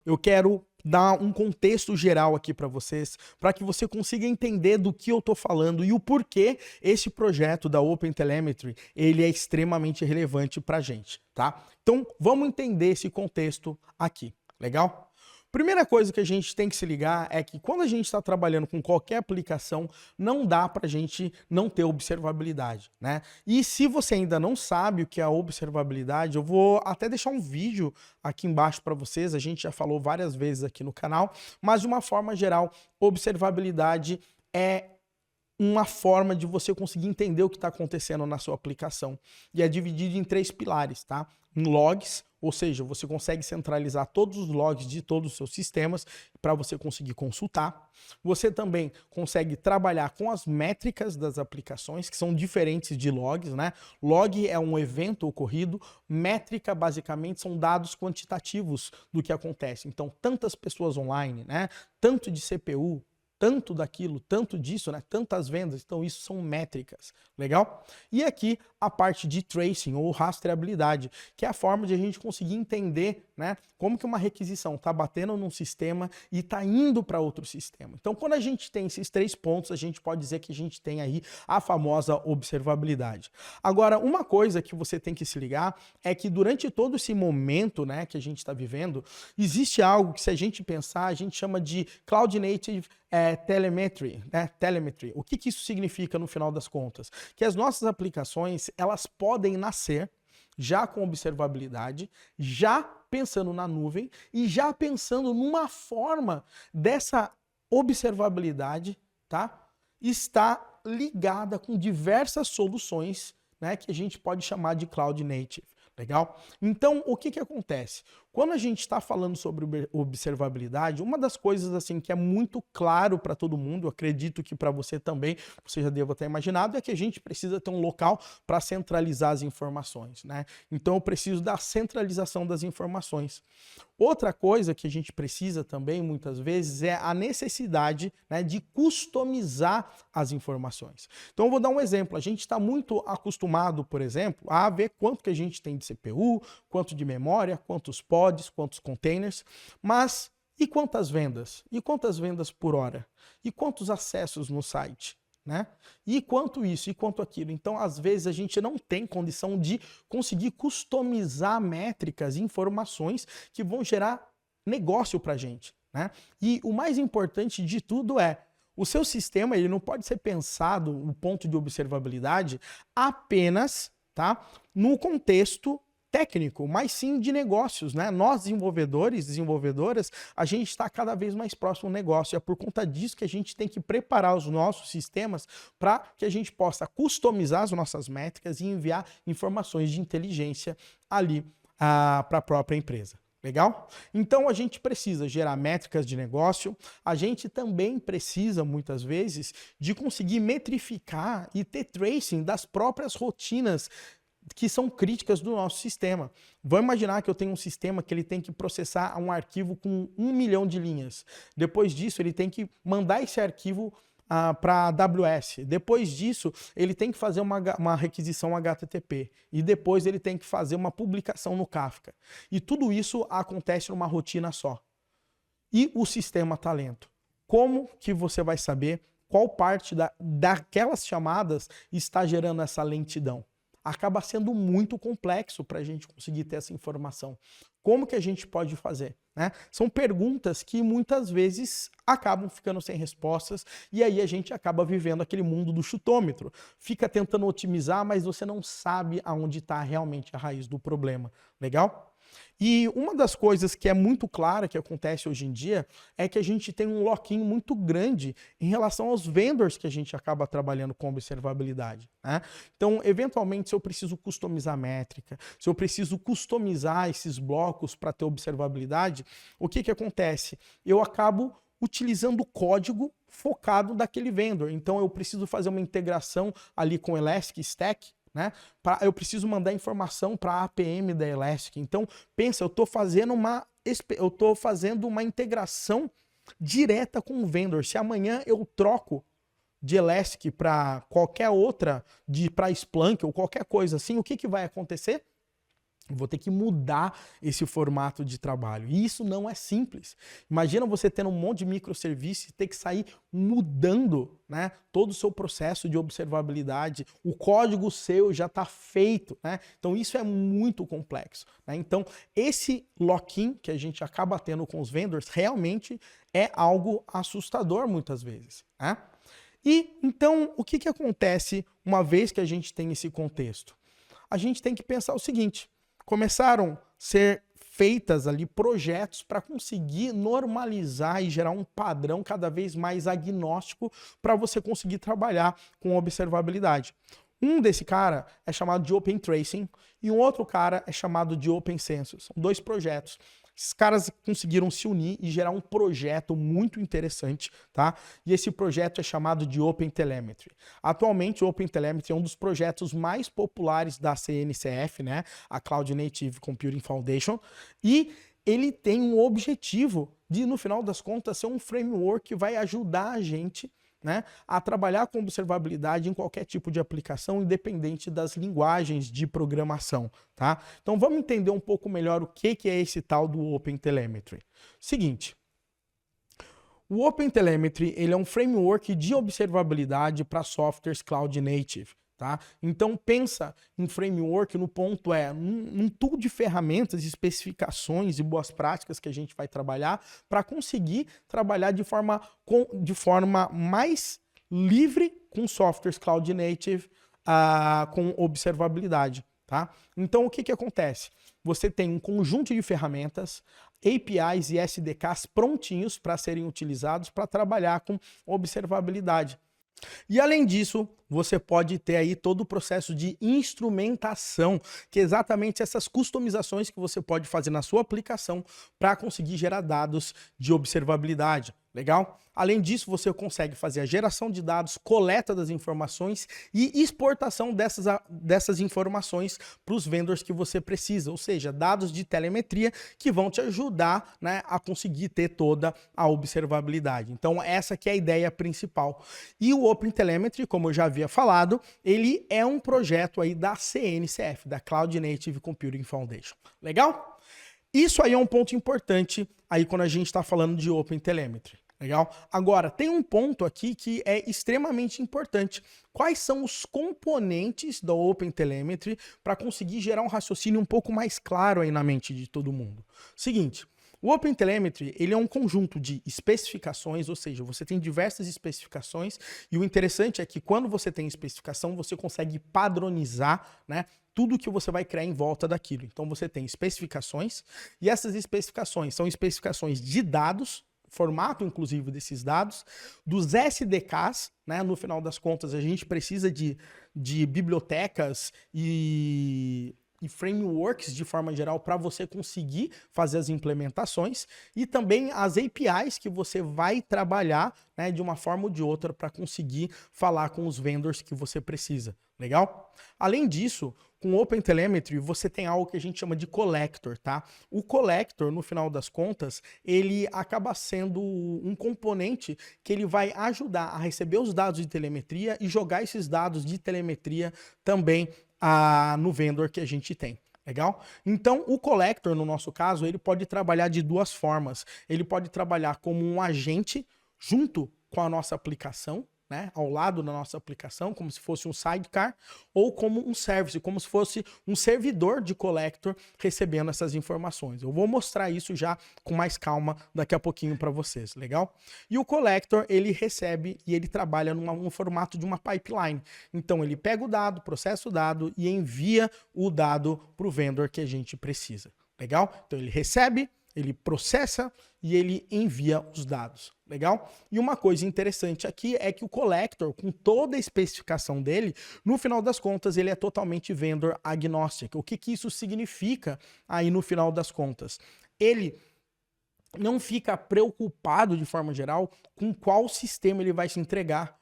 Eu quero dar um contexto geral aqui para vocês, para que você consiga entender do que eu estou falando e o porquê esse projeto da OpenTelemetry ele é extremamente relevante para a gente, tá? Então, vamos entender esse contexto aqui, legal? Primeira coisa que a gente tem que se ligar é que quando a gente está trabalhando com qualquer aplicação, não dá para a gente não ter observabilidade, né? E se você ainda não sabe o que é a observabilidade, eu vou até deixar um vídeo aqui embaixo para vocês, a gente já falou várias vezes aqui no canal, mas de uma forma geral, observabilidade é uma forma de você conseguir entender o que está acontecendo na sua aplicação. E é dividido em 3 pilares, tá? Em logs, ou seja, você consegue centralizar todos os logs de todos os seus sistemas para você conseguir consultar. Você também consegue trabalhar com as métricas das aplicações, que são diferentes de logs, né? Log é um evento ocorrido, métrica basicamente são dados quantitativos do que acontece. Então, tantas pessoas online, né? Tanto de CPU, tanto daquilo, tanto disso, né? Tantas vendas, então isso são métricas, legal? E aqui a parte de tracing ou rastreabilidade, que é a forma de a gente conseguir entender, né, como que uma requisição está batendo num sistema e está indo para outro sistema. Então, quando a gente tem esses 3 pontos, a gente pode dizer que a gente tem aí a famosa observabilidade. Agora, uma coisa que você tem que se ligar é que durante todo esse momento, né, que a gente está vivendo, existe algo que, se a gente pensar, a gente chama de Cloud Native Telemetry, né? Telemetry. O que que isso significa no final das contas? Que as nossas aplicações, elas podem nascer já com observabilidade, já pensando na nuvem e já pensando numa forma dessa observabilidade, tá? Está ligada com diversas soluções, né, que a gente pode chamar de Cloud Native. Legal? Então, o que que acontece? Quando a gente está falando sobre observabilidade, uma das coisas assim que é muito claro para todo mundo, eu acredito que para você também, você já deva ter imaginado, é que a gente precisa ter um local para centralizar as informações, né? Então eu preciso da centralização das informações. Outra coisa que a gente precisa também, muitas vezes, é a necessidade, né, de customizar as informações. Então eu vou dar um exemplo. A gente está muito acostumado, por exemplo, a ver quanto que a gente tem de CPU, quanto de memória, quantos pods, quantos containers, mas e quantas vendas? E quantas vendas por hora? E quantos acessos no site? Né? E quanto isso, e quanto aquilo. Então, às vezes, a gente não tem condição de conseguir customizar métricas e informações que vão gerar negócio para a gente. Né? E o mais importante de tudo é, o seu sistema ele não pode ser pensado, o ponto de observabilidade, apenas, tá, no contexto técnico, mas sim de negócios, né? Nós, desenvolvedores, desenvolvedoras, a gente está cada vez mais próximo do negócio. É por conta disso que a gente tem que preparar os nossos sistemas para que a gente possa customizar as nossas métricas e enviar informações de inteligência ali para a própria empresa. Legal? Então a gente precisa gerar métricas de negócio, a gente também precisa, muitas vezes, de conseguir metrificar e ter tracing das próprias rotinas que são críticas do nosso sistema. Vamos imaginar que eu tenho um sistema que ele tem que processar um arquivo com 1 milhão de linhas. Depois disso, ele tem que mandar esse arquivo para a AWS. Depois disso, ele tem que fazer uma requisição HTTP. E depois ele tem que fazer uma publicação no Kafka. E tudo isso acontece numa rotina só. E o sistema está lento. Como que você vai saber qual parte daquelas chamadas está gerando essa lentidão? Acaba sendo muito complexo para a gente conseguir ter essa informação. Como que a gente pode fazer? Né? São perguntas que muitas vezes acabam ficando sem respostas e aí a gente acaba vivendo aquele mundo do chutômetro. Fica tentando otimizar, mas você não sabe aonde está realmente a raiz do problema. Legal? E uma das coisas que é muito clara que acontece hoje em dia é que a gente tem um lock-in muito grande em relação aos vendors que a gente acaba trabalhando com observabilidade. Né? Então, eventualmente, se eu preciso customizar métrica, se eu preciso customizar esses blocos para ter observabilidade, o que que acontece? Eu acabo utilizando o código focado daquele vendor. Então, eu preciso fazer uma integração ali com Elastic Stack, né? Eu preciso mandar informação para a APM da Elastic. Então, pensa, eu estou fazendo uma integração direta com o vendor. Se amanhã eu troco de Elastic para qualquer outra, para Splunk ou qualquer coisa assim, o que que vai acontecer? Vou ter que mudar esse formato de trabalho. E isso não é simples. Imagina você tendo um monte de microserviços e ter que sair mudando, né, todo o seu processo de observabilidade. O código seu já está feito, né? Então isso é muito complexo, né? Então esse lock-in que a gente acaba tendo com os vendors realmente é algo assustador muitas vezes, né? E então o que acontece uma vez que a gente tem esse contexto? A gente tem que pensar o seguinte: começaram a ser feitas ali projetos para conseguir normalizar e gerar um padrão cada vez mais agnóstico para você conseguir trabalhar com observabilidade. Um desse cara é chamado de Open Tracing e um outro cara é chamado de Open Census. São dois projetos. Esses caras conseguiram se unir e gerar um projeto muito interessante, tá? E esse projeto é chamado de Open Telemetry. Atualmente, o Open Telemetry é um dos projetos mais populares da CNCF, né? A Cloud Native Computing Foundation. E ele tem um objetivo de, no final das contas, ser um framework que vai ajudar a gente, né, a trabalhar com observabilidade em qualquer tipo de aplicação, independente das linguagens de programação, tá? Então vamos entender um pouco melhor o que é esse tal do Open Telemetry. Seguinte, o Open Telemetry ele é um framework de observabilidade para softwares cloud native. Tá? Então pensa em framework no ponto num tool de ferramentas, especificações e boas práticas que a gente vai trabalhar para conseguir trabalhar de forma mais livre com softwares cloud native, com observabilidade. Tá? Então o que acontece? Você tem um conjunto de ferramentas, APIs e SDKs prontinhos para serem utilizados para trabalhar com observabilidade. E além disso, você pode ter aí todo o processo de instrumentação, que é exatamente essas customizações que você pode fazer na sua aplicação para conseguir gerar dados de observabilidade. Legal? Além disso, você consegue fazer a geração de dados, coleta das informações e exportação dessas informações para os vendors que você precisa, ou seja, dados de telemetria que vão te ajudar, né, a conseguir ter toda a observabilidade. Então, essa que é a ideia principal. E o Open Telemetry, como eu já havia falado, ele é um projeto aí da CNCF, da Cloud Native Computing Foundation. Legal? Isso aí é um ponto importante aí quando a gente está falando de Open Telemetry. Legal? Agora, tem um ponto aqui que é extremamente importante. Quais são os componentes da Open Telemetry para conseguir gerar um raciocínio um pouco mais claro aí na mente de todo mundo? Seguinte, o Open Telemetry ele é um conjunto de especificações, ou seja, você tem diversas especificações e o interessante é que quando você tem especificação, você consegue padronizar, né, tudo que você vai criar em volta daquilo. Então você tem especificações e essas especificações são especificações de dados, formato inclusive desses dados, dos SDKs, né? No final das contas a gente precisa de bibliotecas e frameworks de forma geral para você conseguir fazer as implementações e também as APIs que você vai trabalhar, né, de uma forma ou de outra para conseguir falar com os vendors que você precisa. Legal? Além disso, com o Open Telemetry, você tem algo que a gente chama de collector, tá? O collector, no final das contas, ele acaba sendo um componente que ele vai ajudar a receber os dados de telemetria e jogar esses dados de telemetria também no vendor que a gente tem. Legal? Então, o collector, no nosso caso, ele pode trabalhar de duas formas. Ele pode trabalhar como um agente junto com a nossa aplicação, né, ao lado da nossa aplicação, como se fosse um sidecar, ou como um service, como se fosse um servidor de collector recebendo essas informações. Eu vou mostrar isso já com mais calma daqui a pouquinho para vocês, legal? E o collector, ele recebe e ele trabalha no formato de uma pipeline. Então, ele pega o dado, processa o dado e envia o dado para o vendor que a gente precisa, legal? Então, ele recebe, ele processa e ele envia os dados. Legal? E uma coisa interessante aqui é que o collector, com toda a especificação dele, no final das contas, ele é totalmente vendor agnostic. O que isso significa aí no final das contas? Ele não fica preocupado, de forma geral, com qual sistema ele vai se integrar,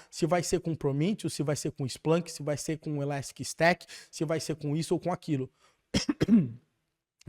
se vai ser com Prometheus, se vai ser com Splunk, se vai ser com Elastic Stack, se vai ser com isso ou com aquilo.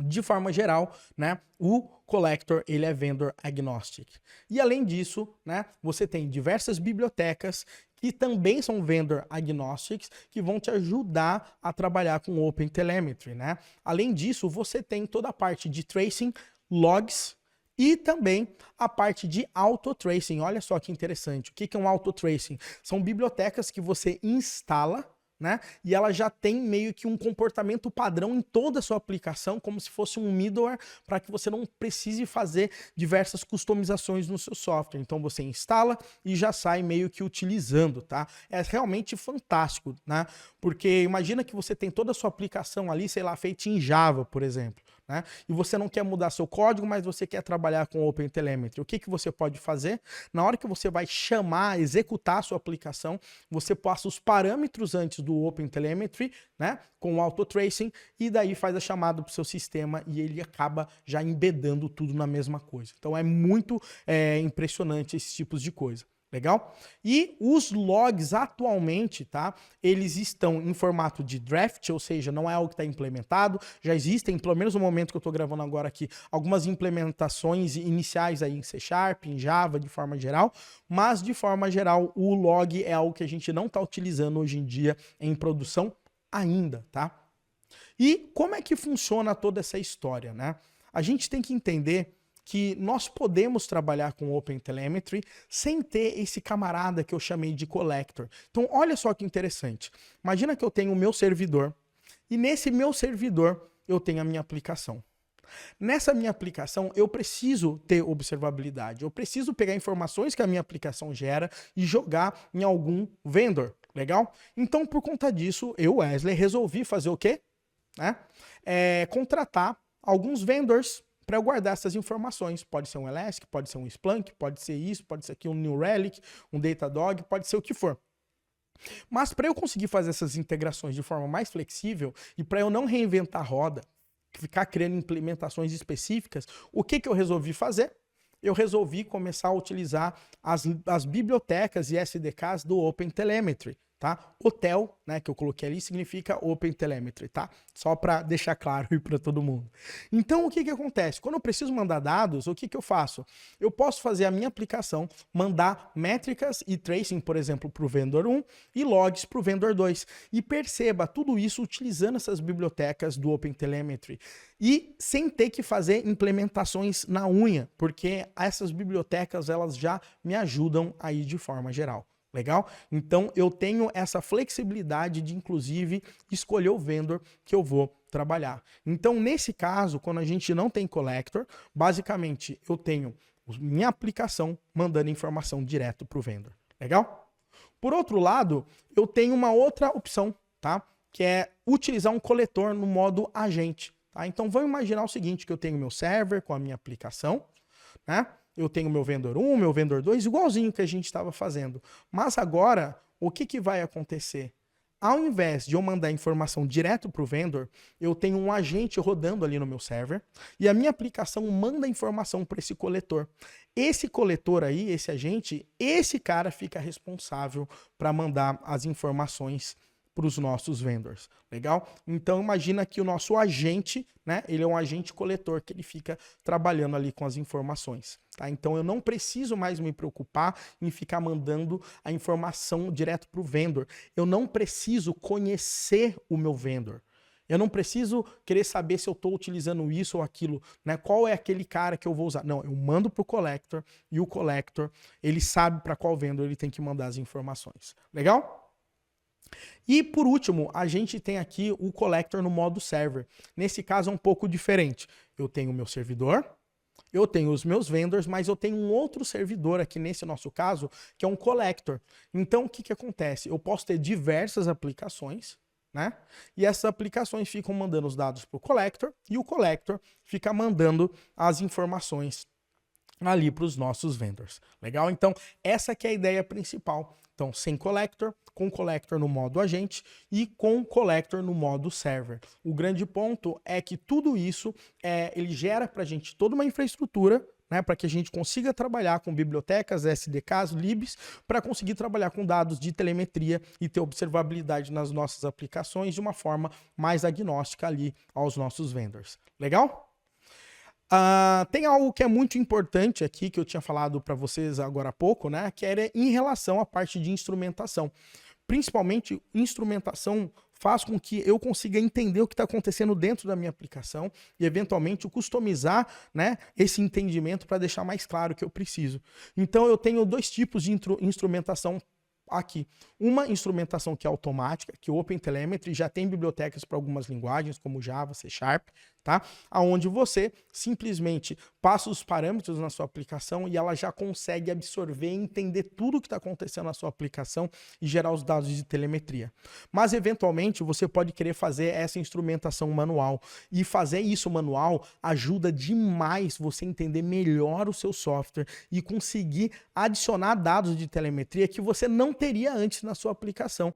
De forma geral, né, o collector ele é vendor agnostic. E além disso, né, você tem diversas bibliotecas que também são vendor agnostics, que vão te ajudar a trabalhar com OpenTelemetry, né? Além disso, você tem toda a parte de tracing, logs e também a parte de auto-tracing. Olha só que interessante. O que é um auto-tracing? São bibliotecas que você instala, né? E ela já tem meio que um comportamento padrão em toda a sua aplicação, como se fosse um middleware, para que você não precise fazer diversas customizações no seu software. Então você instala e já sai meio que utilizando, tá? É realmente fantástico, né? Porque imagina que você tem toda a sua aplicação ali, sei lá, feita em Java, por exemplo, né? E você não quer mudar seu código, mas você quer trabalhar com OpenTelemetry. O que você pode fazer? Na hora que você vai chamar, executar a sua aplicação, você passa os parâmetros antes do OpenTelemetry, né, com o auto-tracing, e daí faz a chamada para o seu sistema e ele acaba já embedando tudo na mesma coisa. Então é muito impressionante esses tipos de coisa. Legal? E os logs atualmente, tá? Eles estão em formato de draft, ou seja, não é algo que está implementado. Já existem, pelo menos no momento que eu estou gravando agora aqui, algumas implementações iniciais aí em C#, em Java, de forma geral. Mas, de forma geral, o log é algo que a gente não está utilizando hoje em dia em produção ainda, tá? E como é que funciona toda essa história, né? A gente tem que entender que nós podemos trabalhar com OpenTelemetry sem ter esse camarada que eu chamei de collector. Então, olha só que interessante. Imagina que eu tenho o meu servidor e nesse meu servidor eu tenho a minha aplicação. Nessa minha aplicação, eu preciso ter observabilidade. Eu preciso pegar informações que a minha aplicação gera e jogar em algum vendor. Legal? Então, por conta disso, eu, Wesley, resolvi fazer o quê? Contratar alguns vendors para eu guardar essas informações. Pode ser um Elastic, pode ser um Splunk, pode ser isso, pode ser aqui um New Relic, um Datadog, pode ser o que for. Mas para eu conseguir fazer essas integrações de forma mais flexível e para eu não reinventar a roda, ficar criando implementações específicas, o que eu resolvi fazer? Eu resolvi começar a utilizar as bibliotecas e SDKs do OpenTelemetry. Tá? Hotel, né, que eu coloquei ali, significa OpenTelemetry, tá? Só para deixar claro aí para todo mundo. Então, o que acontece? Quando eu preciso mandar dados, o que eu faço? Eu posso fazer a minha aplicação, mandar métricas e tracing, por exemplo, para o vendor 1 e logs para o vendor 2. E perceba, tudo isso utilizando essas bibliotecas do OpenTelemetry. E sem ter que fazer implementações na unha, porque essas bibliotecas, elas já me ajudam aí de forma geral. Legal? Então, eu tenho essa flexibilidade de, inclusive, escolher o vendor que eu vou trabalhar. Então, nesse caso, quando a gente não tem collector, basicamente, eu tenho minha aplicação mandando informação direto para o vendor. Legal? Por outro lado, eu tenho uma outra opção, tá? Que é utilizar um coletor no modo agente. Tá? Então, vamos imaginar o seguinte, que eu tenho meu server com a minha aplicação, né? Eu tenho meu vendor 1, meu vendor 2, igualzinho que a gente estava fazendo. Mas agora, o que vai acontecer? Ao invés de eu mandar informação direto para o vendor, eu tenho um agente rodando ali no meu server e a minha aplicação manda informação para esse coletor. Esse coletor aí, esse agente, esse cara fica responsável para mandar as informações para os nossos vendors, legal? Então imagina que o nosso agente, né, ele é um agente coletor que ele fica trabalhando ali com as informações, tá? Então eu não preciso mais me preocupar em ficar mandando a informação direto para o vendor. Eu não preciso conhecer o meu vendor. Eu não preciso querer saber se eu estou utilizando isso ou aquilo, né? Qual é aquele cara que eu vou usar? Não, eu mando para o collector e o collector, ele sabe para qual vendor ele tem que mandar as informações. Legal? E por último, a gente tem aqui o collector no modo server. Nesse caso é um pouco diferente. Eu tenho o meu servidor, eu tenho os meus vendors, mas eu tenho um outro servidor aqui nesse nosso caso, que é um collector. Então o que acontece? Eu posso ter diversas aplicações, né? E essas aplicações ficam mandando os dados para o collector e o collector fica mandando as informações ali para os nossos vendors. Legal? Então, essa que é a ideia principal. Então, sem collector, com collector no modo agente e com collector no modo server. O grande ponto é que tudo isso ele gera para a gente toda uma infraestrutura, né, para que a gente consiga trabalhar com bibliotecas, SDKs, libs, para conseguir trabalhar com dados de telemetria e ter observabilidade nas nossas aplicações de uma forma mais agnóstica ali aos nossos vendors. Legal? Tem algo que é muito importante aqui, que eu tinha falado para vocês agora há pouco, né? Que era em relação à parte de instrumentação. Principalmente, instrumentação faz com que eu consiga entender o que está acontecendo dentro da minha aplicação e, eventualmente, customizar, né, esse entendimento para deixar mais claro o que eu preciso. Então, eu tenho dois tipos de instrumentação aqui. Uma instrumentação que é automática, que o OpenTelemetry já tem bibliotecas para algumas linguagens, como Java, C Sharp, tá? Onde você simplesmente passa os parâmetros na sua aplicação e ela já consegue absorver e entender tudo o que está acontecendo na sua aplicação e gerar os dados de telemetria. Mas, eventualmente, você pode querer fazer essa instrumentação manual. E fazer isso manual ajuda demais você entender melhor o seu software e conseguir adicionar dados de telemetria que você não teria antes na sua aplicação.